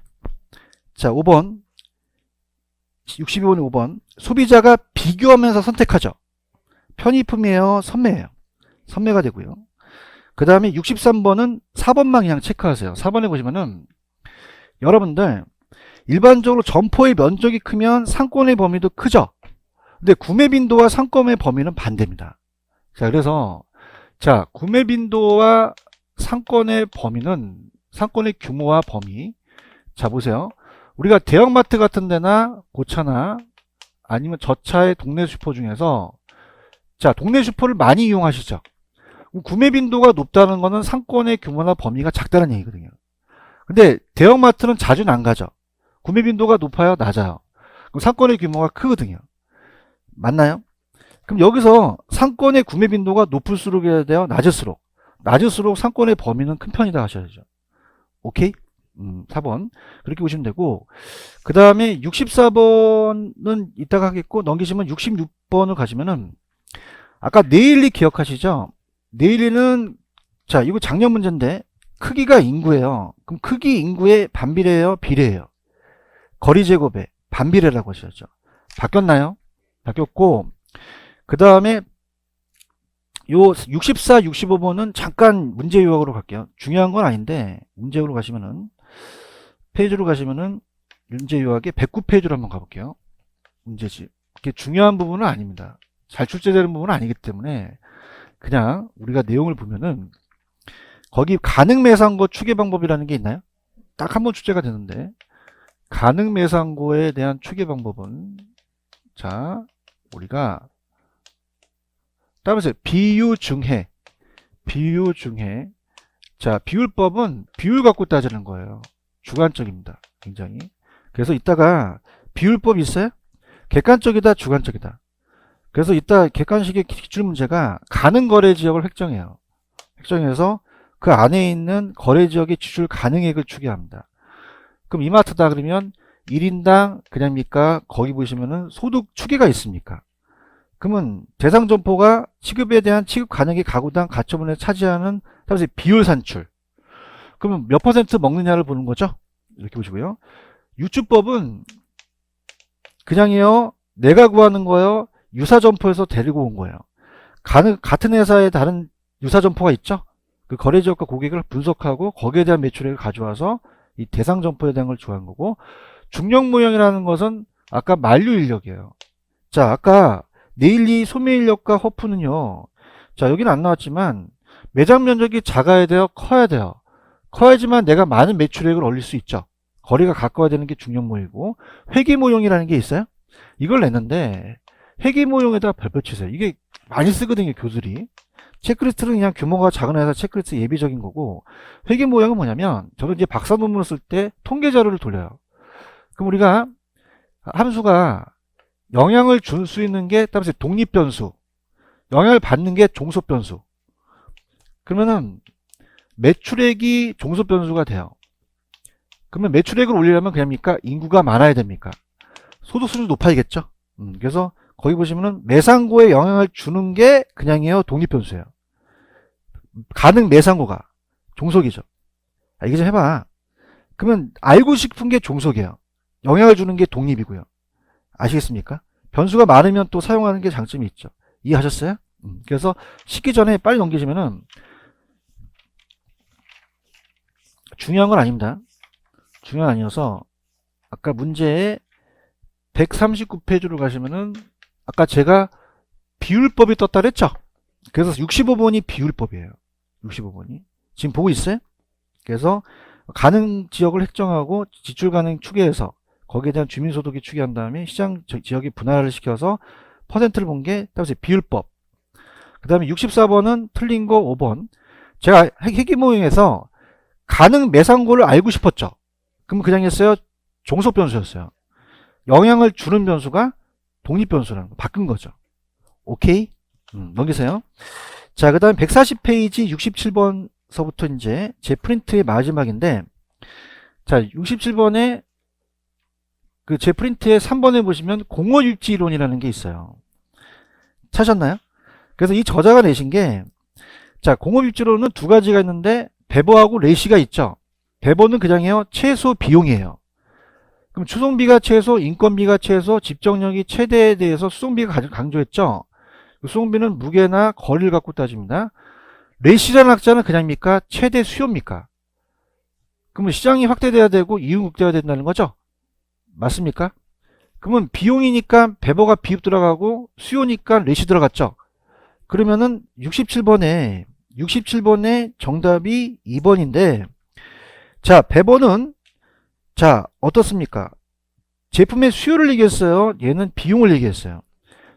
A: 자, 5번. 62번이 5번. 소비자가 비교하면서 선택하죠. 편의품이에요? 선매예요? 선매가 되고요. 그 다음에 63번은 4번만 그냥 체크하세요. 4번에 보시면은 여러분들 일반적으로 점포의 면적이 크면 상권의 범위도 크죠. 근데 구매 빈도와 상권의 범위는 반대입니다. 자, 그래서 자, 구매 빈도와 상권의 범위는 상권의 규모와 범위. 자, 보세요. 우리가 대형마트 같은 데나 고차나 아니면 저차의 동네 슈퍼 중에서 자, 동네 슈퍼를 많이 이용하시죠. 구매 빈도가 높다는 거는 상권의 규모나 범위가 작다는 얘기거든요. 근데 대형마트는 자주는 안 가죠. 구매 빈도가 높아요? 낮아요? 그럼 상권의 규모가 크거든요. 맞나요? 그럼 여기서 상권의 구매 빈도가 높을수록 해야 돼요? 낮을수록? 낮을수록 상권의 범위는 큰 편이다 하셔야죠. 오케이? 4번. 그렇게 보시면 되고, 그 다음에 64번은 이따가 하겠고, 넘기시면 66번을 가시면은, 아까 네일리 기억하시죠? 네일리는, 자, 이거 작년 문제인데, 크기가 인구예요. 그럼 크기 인구에 반비례예요? 비례예요? 거리 제곱에 반비례라고 하셨죠. 바뀌었나요? 바뀌었고, 그 다음에 요 64, 65번은 잠깐 문제 요약으로 갈게요. 중요한 건 아닌데 문제 요약으로 가시면은 페이지로 가시면은 문제 요약에 109페이지로 한번 가볼게요. 문제집. 이게 중요한 부분은 아닙니다. 잘 출제되는 부분은 아니기 때문에 그냥 우리가 내용을 보면은 거기 가능매상고 추계 방법이라는 게 있나요? 딱 한 번 출제가 되는데 가능매상고에 대한 추계 방법은 자 우리가 따라서 비유중해. 비유중해. 자, 비율법은 비율 갖고 따지는 거예요. 주관적입니다. 굉장히. 그래서 이따가 비율법 있어요? 객관적이다, 주관적이다. 그래서 이따 객관식의 기출문제가 가능 거래 지역을 획정해요. 획정해서 그 안에 있는 거래 지역의 지출 가능액을 추계합니다. 그럼 이마트다 그러면 1인당 그냥입니까? 거기 보시면은 소득 추계가 있습니까? 그러면 대상 점포가 취급에 대한 취급 가능의 가구당 가처분에 차지하는 따라서 비율 산출. 그러면 몇 퍼센트 먹느냐를 보는 거죠. 이렇게 보시고요. 유추법은 그냥이요. 내가 구하는 거요. 유사 점포에서 데리고 온 거예요. 같은 회사에 다른 유사 점포가 있죠. 그 거래 지역과 고객을 분석하고 거기에 대한 매출액을 가져와서 이 대상 점포에 대한 걸 조회한 거고, 중력 모형이라는 것은 아까 만류 인력이에요. 자, 아까 네일리 소매 인력과 허프는요. 자, 여기는 안 나왔지만 매장 면적이 작아야 돼요, 커야 돼요. 커야지만 내가 많은 매출액을 올릴 수 있죠. 거리가 가까워야 되는 게 중력 모형이고, 회계 모형이라는 게 있어요. 이걸 냈는데 회계 모형에다가 별표 치세요. 이게 많이 쓰거든요, 교수들이. 체크리스트는 그냥 규모가 작은 회사 체크리스트 예비적인 거고, 회계 모형은 뭐냐면 저도 이제 박사 논문을 쓸 때 통계 자료를 돌려요. 그럼 우리가 함수가 영향을 줄 수 있는 게 따라서 독립 변수, 영향을 받는 게 종속 변수. 그러면은 매출액이 종속 변수가 돼요. 그러면 매출액을 올리려면 그냥입니까? 인구가 많아야 됩니까? 소득 수준이 높아야겠죠. 그래서 거기 보시면은 매상고에 영향을 주는 게 그냥이에요, 독립 변수예요. 가능 매상고가 종속이죠. 이게 좀 해봐. 그러면 알고 싶은 게 종속이에요. 영향을 주는 게 독립이고요. 아시겠습니까? 변수가 많으면 또 사용하는 게 장점이 있죠. 이해하셨어요? 그래서 식기 전에 빨리 넘기시면은 중요한 건 아닙니다. 중요한 아니어서 아까 문제에 139페이지로 가시면은 아까 제가 비율법이 떴다 그랬죠? 그래서 65번이 비율법이에요. 65번이. 지금 보고 있어요? 그래서 가능 지역을 획정하고 지출 가능 추계해서 거기에 대한 주민소득이 추계한 다음에 시장 지역이 분할을 시켜서 퍼센트를 본 게 따라서 비율법. 그 다음에 64번은 틀린 거 5번. 제가 회계 모형에서 가능 매상고를 알고 싶었죠. 그럼 그냥 했어요. 종속 변수였어요. 영향을 주는 변수가 독립 변수라는 거 바꾼 거죠. 오케이? 넘기세요. 자, 그 다음에 140페이지 67번서부터 이제 제 프린트의 마지막인데, 자, 67번에 그 제 프린트의 3번에 보시면 공허일지 이론이라는 게 있어요. 찾았나요? 그래서 이 저자가 내신 게, 자, 공허일지론은 두 가지가 있는데 배버하고 레시가 있죠. 배버는 그냥이에요. 최소 비용이에요. 그럼 추송비가 최소, 인건비가 최소, 집정력이 최대에 대해서 수송비가 강조했죠. 수송비는 무게나 거리를 갖고 따집니다. 레시라는 학자는 그냥입니까? 최대 수요입니까? 그러면 시장이 확대돼야 되고 이윤 극대화야 된다는 거죠. 맞습니까? 그러면 비용이니까 배버가 비읍 들어가고 수요니까 레시 들어갔죠. 그러면은 67번에 정답이 2번인데, 자, 배버는 자, 어떻습니까? 제품의 수요를 얘기했어요. 얘는 비용을 얘기했어요.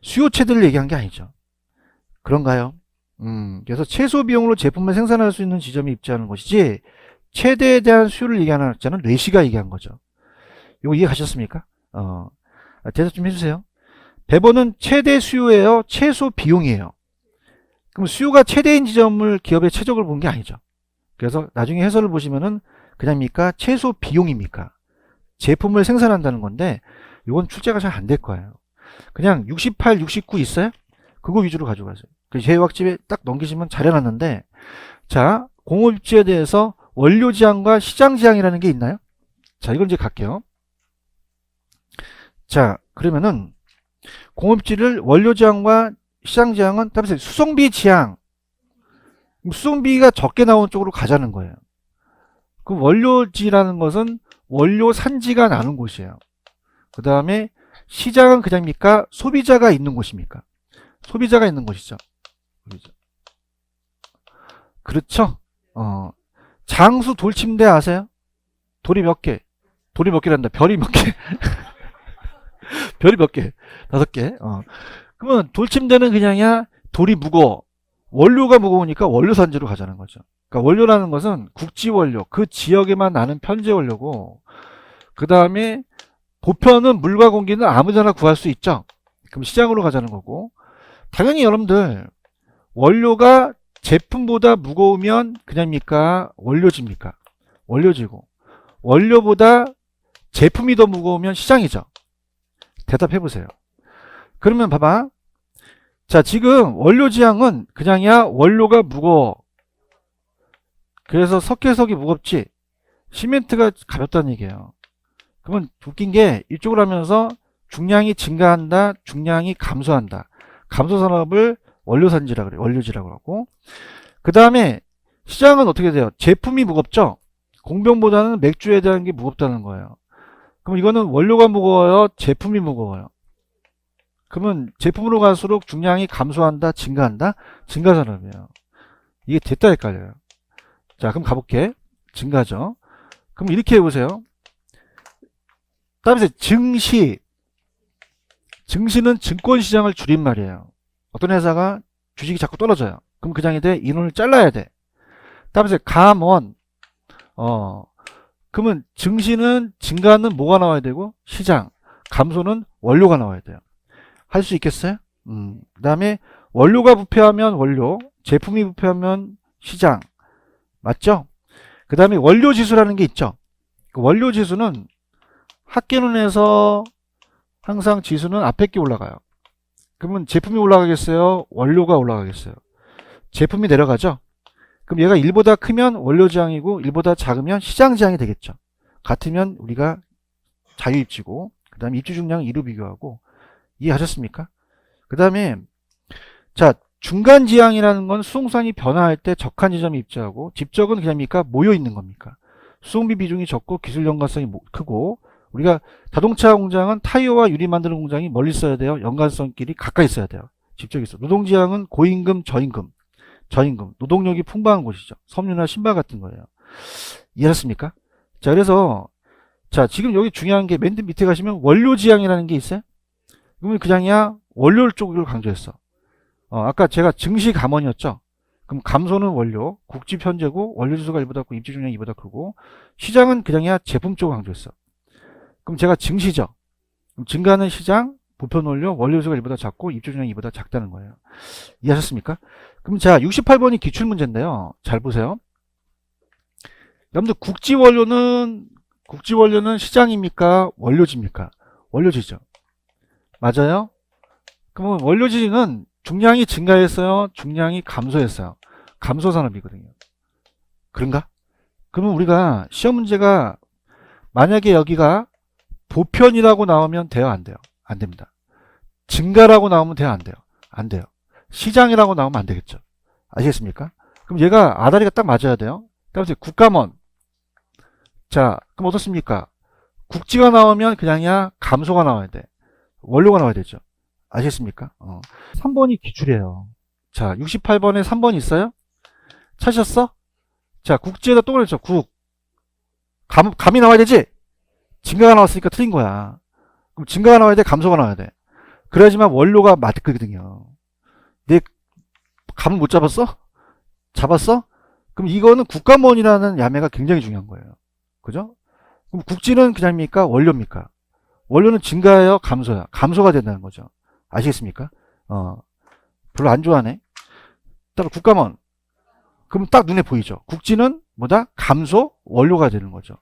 A: 수요 최대를 얘기한 게 아니죠. 그런가요? 그래서 최소 비용으로 제품을 생산할 수 있는 지점이 입지하는 것이지, 최대에 대한 수요를 얘기하는 학자는 레시가 얘기한 거죠. 이거 이해 가셨습니까? 대답 좀 해주세요. 배버는 최대 수요예요? 최소 비용이에요? 그럼 수요가 최대인 지점을 기업의 최적을 본 게 아니죠. 그래서 나중에 해설을 보시면은 그냥입니까? 최소 비용입니까? 제품을 생산한다는 건데, 이건 출제가 잘 안 될 거예요. 그냥 68, 69 있어요? 그거 위주로 가져가세요. 제휴학집에 딱 넘기시면 잘 해놨는데, 자, 공업입지에 대해서 원료지향과 시장지향이라는 게 있나요? 자, 이걸 이제 갈게요. 자, 그러면은 공업지를 원료지향과 시장지향은 따라서 수송비 지향, 수송비가 적게 나오는 쪽으로 가자는 거예요. 그 원료지라는 것은 원료 산지가 나는 곳이에요. 그 다음에 시장은 그냥입니까? 소비자가 있는 곳입니까? 소비자가 있는 곳이죠. 그렇죠? 장수 돌침대 아세요? 돌이 몇 개? 돌이 몇 개란다. 별이 몇 개? 별이 몇 개? 5개. 그러면 돌침대는 그냥이야. 돌이 무거워. 원료가 무거우니까 원료산지로 가자는 거죠. 그러니까 원료라는 것은 국지원료, 그 지역에만 나는 편제원료고, 그 다음에 보편은 물과 공기는 아무데나 구할 수 있죠. 그럼 시장으로 가자는 거고, 당연히 여러분들 원료가 제품보다 무거우면 그냥입니까? 원료지입니까? 원료지고, 원료보다 제품이 더 무거우면 시장이죠. 대답해 보세요. 그러면 봐봐. 자, 지금 원료지향은 그냥이야 원료가 무거워. 그래서 석회석이 무겁지 시멘트가 가볍다는 얘기예요. 그러면 웃긴 게 이쪽으로 하면서 중량이 증가한다, 중량이 감소한다. 감소산업을 원료산지라 그래, 원료지라고 하고. 그 다음에 시장은 어떻게 돼요? 제품이 무겁죠. 공병보다는 맥주에 대한 게 무겁다는 거예요. 그럼 이거는 원료가 무거워요, 제품이 무거워요. 그러면 제품으로 갈수록 중량이 감소한다, 증가한다? 증가산업이에요. 이게 됐다 헷갈려요. 자, 그럼 가볼게. 증가죠. 그럼 이렇게 해보세요. 다음에 증시. 증시는 증권시장을 줄임말이에요. 어떤 회사가 주식이 자꾸 떨어져요. 그럼 그 장에 대해 인원을 잘라야 돼. 다음에 감원. 그러면 증시는 증가는 뭐가 나와야 되고 시장. 감소는 원료가 나와야 돼요. 할 수 있겠어요? 그 다음에 원료가 부패하면 원료, 제품이 부패하면 시장. 맞죠? 그 다음에 원료지수라는 게 있죠. 그 원료지수는 학계론에서 항상 지수는 앞에 게 올라가요. 그러면 제품이 올라가겠어요? 원료가 올라가겠어요? 제품이 내려가죠? 그럼 얘가 1보다 크면 원료지향이고 1보다 작으면 시장지향이 되겠죠. 같으면 우리가 자유입지고 그 다음에 입지중량은 2로 비교하고. 이해하셨습니까? 그 다음에 자, 중간지향이라는 건 수송산이 변화할 때 적한 지점이 입지하고, 집적은 그냥입니까? 모여있는 겁니까? 수송비 비중이 적고 기술 연관성이 크고, 우리가 자동차 공장은 타이어와 유리 만드는 공장이 멀리 있어야 돼요. 연관성끼리 가까이 있어야 돼요. 집적이 있어. 노동지향은 고임금, 저임금, 노동력이 풍부한 곳이죠. 섬유나 신발 같은 거예요. 이해하셨습니까? 자, 그래서 자, 지금 여기 중요한 게 맨 밑에 가시면 원료지향이라는 게 있어요. 그러면 그냥이야 원료 쪽을 강조했어. 아까 제가 증시 감원이었죠. 그럼 감소는 원료, 국지 편제고 원료지수가 1보다 크고 입지 중량이 2보다 크고, 시장은 그냥이야 제품 쪽을 강조했어. 그럼 제가 증시죠. 그럼 증가하는 시장, 보편 원료, 원료지수가 1보다 작고 입지 중량이 2보다 작다는 거예요. 이해하셨습니까? 그럼 자, 68번이 기출문제인데요. 잘 보세요. 여러분들 국지원료는 시장입니까? 원료지입니까? 원료지죠. 맞아요? 그러면 원료지는 중량이 증가했어요? 중량이 감소했어요? 감소산업이거든요. 그런가? 그러면 우리가 시험 문제가 만약에 여기가 보편이라고 나오면 돼요? 안 돼요? 안 됩니다. 증가라고 나오면 돼요? 안 돼요? 안 돼요. 시장이라고 나오면 안 되겠죠. 아시겠습니까? 그럼 얘가 아다리가 딱 맞아야 돼요. 다음에 국감원. 자, 그럼 어떻습니까? 국지가 나오면 그냥이야 감소가 나와야 돼. 원료가 나와야 되죠. 아시겠습니까? 3번이 기출이에요. 자, 68번에 3번 있어요? 찾으셨어? 자, 국지에다 또 그랬죠. 감이 나와야 되지? 증가가 나왔으니까 틀린 거야. 그럼 증가가 나와야 돼? 감소가 나와야 돼? 그래야지만 원료가 맞거든요. 내 감을 못 잡았어? 잡았어? 그럼 이거는 국감원이라는 야매가 굉장히 중요한 거예요. 그죠? 그럼 국지는 그냥입니까? 원료입니까? 원료는 증가예요? 감소야? 감소가 된다는 거죠. 아시겠습니까? 별로 안 좋아하네. 따라 국감원. 그럼 딱 눈에 보이죠. 국지는 뭐다? 감소, 원료가 되는 거죠.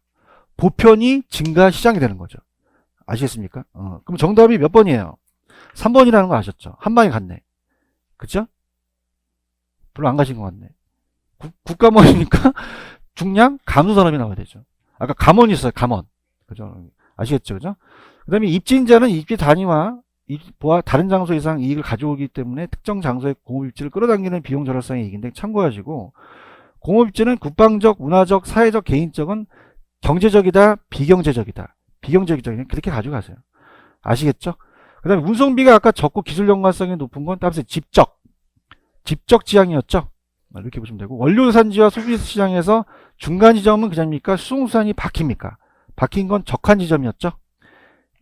A: 보편이 증가, 시장이 되는 거죠. 아시겠습니까? 그럼 정답이 몇 번이에요? 3번이라는 거 아셨죠? 한 방에 갔네. 그쵸? 별로 안 가신 것 같네. 국감원이니까 중량, 감소산업이 나와야 되죠. 아까 감원이 있어요. 감원. 그죠? 아시겠죠? 그죠? 그 다음에 입지인자는 입지 단위와 다른 장소 이상 이익을 가져오기 때문에 특정 장소의 공업입지를 끌어당기는 비용 절약성의 이익인데 참고하시고, 공업입지는 국방적, 문화적, 사회적, 개인적은 경제적이다, 비경제적이다. 비경제적이다. 그렇게 가져가세요. 아시겠죠? 그 다음에 운송비가 아까 적고 기술 연관성이 높은 건 따라서 집적 지향이었죠. 이렇게 보시면 되고, 원료산지와 소비시장에서 중간 지점은 그냥입니까? 수송수산이 박힙니까? 박힌 건 적한 지점이었죠.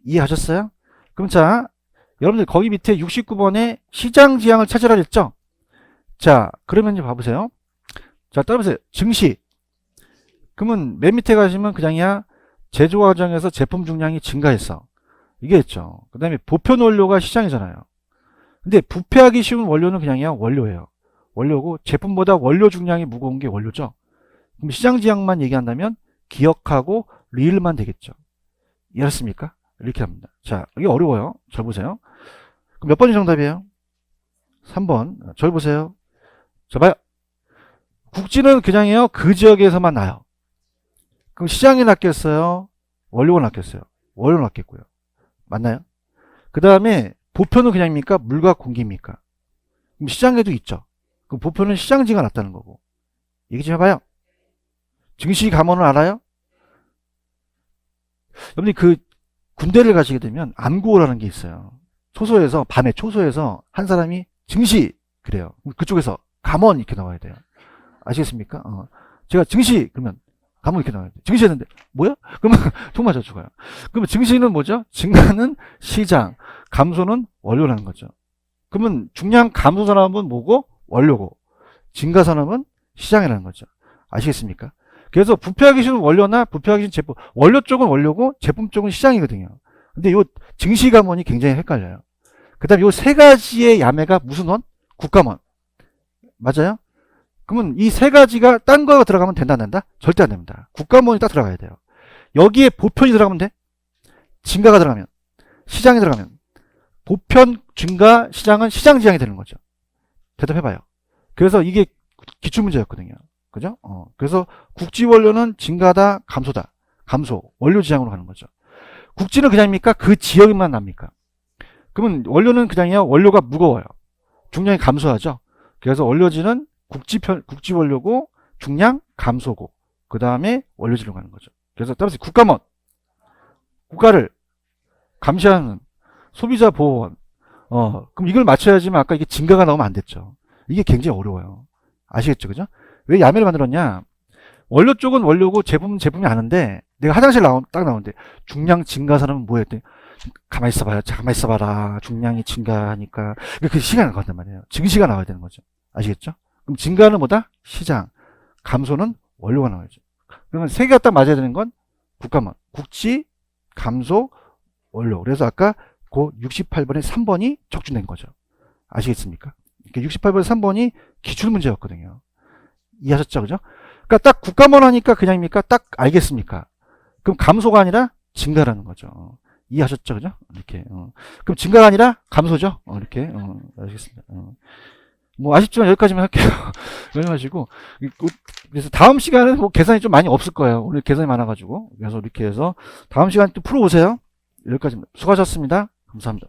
A: 이해하셨어요? 그럼 자, 여러분들 거기 밑에 69번에 시장 지향을 찾으라 그랬죠? 자, 그러면 이제 봐보세요. 자, 따라보세요. 증시. 그러면 맨 밑에 가시면 그냥이야 제조 과정에서 제품 중량이 증가했어. 이게 있죠. 그 다음에 보편 원료가 시장이잖아요. 근데 부패하기 쉬운 원료는 그냥이야 원료예요. 원료고 제품보다 원료 중량이 무거운 게 원료죠. 그럼 시장 지향만 얘기한다면 기억하고 리을만 되겠죠. 이해했습니까? 이렇게 합니다. 자, 이게 어려워요. 잘 보세요. 그럼 몇 번이 정답이에요? 3번. 절 보세요. 자, 봐요. 국지는 그냥이요 그 지역에서만 나요. 그럼 시장이 낫겠어요? 원료가 낫겠어요? 원료가 낫겠고요. 맞나요? 그 다음에 보편은 그냥입니까? 물과 공기입니까? 그럼 시장에도 있죠. 그럼 보편은 시장지가 낫다는 거고. 얘기 좀 해봐요. 증시 감원을 알아요? 여러분이 그 군대를 가시게 되면 암구호라는 게 있어요. 초소에서 밤에 초소에서 한 사람이 증시 그래요. 그쪽에서 감원 이렇게 나와야 돼요. 아시겠습니까? 제가 증시 그러면 감원 이렇게 나와야 돼요. 증시했는데 뭐야? 그러면 통 맞아 죽어요. 그러면 증시는 뭐죠? 증가는 시장, 감소는 원료라는 거죠. 그러면 중량 감소 산업은 뭐고? 원료고 증가 산업은 시장이라는 거죠. 아시겠습니까? 그래서 부패하기 쉬운 원료나 부패하기 쉬운 제품, 원료 쪽은 원료고 제품 쪽은 시장이거든요. 근데 요 증시감원이 굉장히 헷갈려요. 그 다음에 요 세 가지의 야매가 무슨 원? 국감원. 맞아요? 그러면 이 세 가지가 딴 거가 들어가면 된다 안 된다? 절대 안 됩니다. 국감원이 딱 들어가야 돼요. 여기에 보편이 들어가면 돼? 증가가 들어가면, 시장이 들어가면 보편, 증가, 시장은 시장 지향이 되는 거죠. 대답해봐요. 그래서 이게 기출문제였거든요. 그죠? 그래서 국지 원료는 증가다, 감소다. 감소, 원료 지향으로 가는 거죠. 국지는 그냥입니까? 그 지역만 납니까? 그러면 원료는 그냥이요. 원료가 무거워요. 중량이 감소하죠. 그래서 원료지는 국지 원료고 중량 감소고 그 다음에 원료지로 가는 거죠. 그래서 따라서 국감원, 국가를 감시하는 소비자 보호원. 그럼 이걸 맞춰야지만 아까 이게 증가가 나오면 안 됐죠. 이게 굉장히 어려워요. 아시겠죠? 그죠? 왜 야매를 만들었냐? 원료 쪽은 원료고 제품이 아는데 내가 화장실 딱 나오는데 중량 증가산업은 뭐야 했더니 가만히 있어봐라. 중량이 증가하니까 그 시간이 나간단 말이에요. 증시가 나와야 되는 거죠. 아시겠죠? 그럼 증가는 뭐다? 시장. 감소는 원료가 나와야죠. 그러면 세 개가 딱 맞아야 되는 건 국가만. 국지, 감소, 원료. 그래서 아까 그 68번에 3번이 적중된 거죠. 아시겠습니까? 68번에 3번이 기출문제였거든요. 이해하셨죠? 그죠? 그러니까 딱 국가만 하니까 그냥입니까? 딱 알겠습니까? 그럼 감소가 아니라 증가라는 거죠. 이해하셨죠? 그죠? 이렇게. 그럼 증가가 아니라 감소죠? 이렇게. 알겠습니다. 뭐 아쉽지만 여기까지만 할게요. 여기까지고. 그래서 다음 시간은 뭐 계산이 좀 많이 없을 거예요. 오늘 계산이 많아가지고. 그래서 이렇게 해서 다음 시간 또 풀어오세요. 여기까지입니다. 수고하셨습니다. 감사합니다.